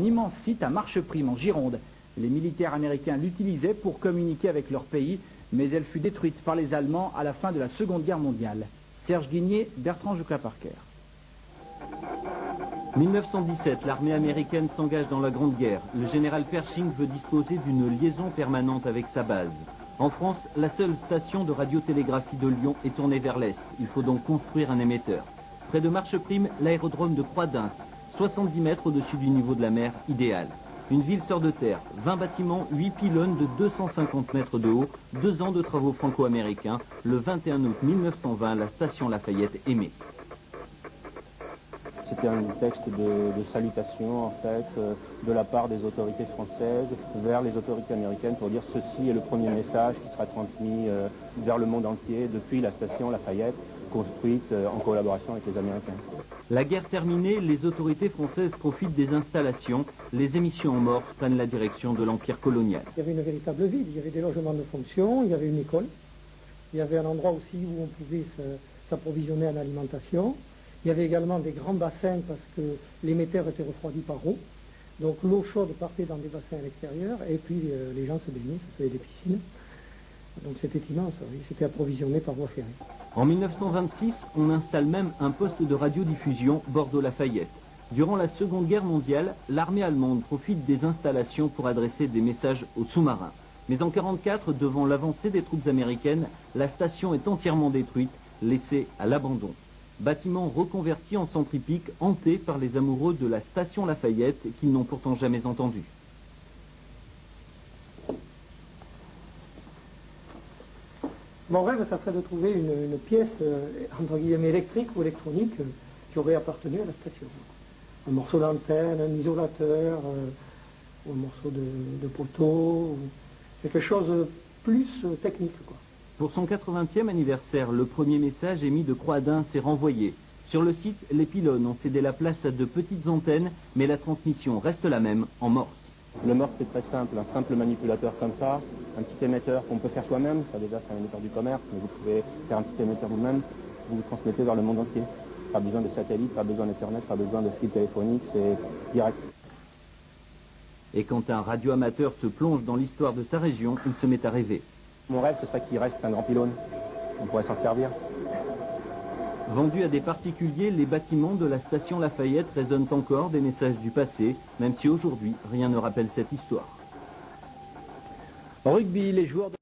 un immense site à Marcheprime en Gironde. Les militaires américains l'utilisaient pour communiquer avec leur pays, mais elle fut détruite par les Allemands à la fin de la Seconde Guerre mondiale. Serge Guigné, Bertrand Jucla-Parker. 1917, l'armée américaine s'engage dans la Grande Guerre. Le général Pershing veut disposer d'une liaison permanente avec sa base. En France, la seule station de radiotélégraphie de Lyon est tournée vers l'Est. Il faut donc construire un émetteur. Près de Marcheprime, l'aérodrome de Croix-d'Ins, 70 mètres au-dessus du niveau de la mer, idéal. Une ville sort de terre, 20 bâtiments, 8 pylônes de 250 mètres de haut, 2 ans de travaux franco-américains. Le 21 août 1920, la station Lafayette émet. C'était un texte de salutation, en fait, de la part des autorités françaises vers les autorités américaines pour dire ceci est le premier message qui sera transmis vers le monde entier depuis la station Lafayette, construite en collaboration avec les Américains. La guerre terminée, les autorités françaises profitent des installations. Les émissions en morse prennent la direction de l'empire colonial. Il y avait une véritable ville, il y avait des logements de fonction, il y avait une école, il y avait un endroit aussi où on pouvait s'approvisionner en alimentation. Il y avait également des grands bassins parce que l'émetteur était refroidi par eau. Donc l'eau chaude partait dans des bassins à l'extérieur et puis les gens se baignaient, ça faisait des piscines. Donc c'était immense, oui, c'était approvisionné par voie ferrée. En 1926, on installe même un poste de radiodiffusion Bordeaux-Lafayette. Durant la Seconde Guerre mondiale, l'armée allemande profite des installations pour adresser des messages aux sous-marins. Mais en 1944, devant l'avancée des troupes américaines, la station est entièrement détruite, laissée à l'abandon. Bâtiment reconverti en centre hippique, hanté par les amoureux de la station Lafayette qu'ils n'ont pourtant jamais entendu. Mon rêve, ça serait de trouver une pièce, entre guillemets, électrique ou électronique qui aurait appartenu à la station. Un morceau d'antenne, un isolateur, ou un morceau de poteau, ou quelque chose de plus technique, quoi. Pour son 80e anniversaire, le premier message émis de Croix-d'Ins est renvoyé. Sur le site, les pylônes ont cédé la place à de petites antennes, mais la transmission reste la même en morse. Le morse, c'est très simple, un simple manipulateur comme ça, un petit émetteur qu'on peut faire soi-même, ça déjà c'est un émetteur du commerce, mais vous pouvez faire un petit émetteur vous-même, vous le transmettez vers le monde entier. Pas besoin de satellite, pas besoin d'Ethernet, pas besoin de fil téléphonique, c'est direct. Et quand un radioamateur se plonge dans l'histoire de sa région, il se met à rêver. Mon rêve, ce serait qu'il reste un grand pylône. On pourrait s'en servir. Vendus à des particuliers, les bâtiments de la station Lafayette résonnent encore des messages du passé, même si aujourd'hui, rien ne rappelle cette histoire. Au rugby, les joueurs de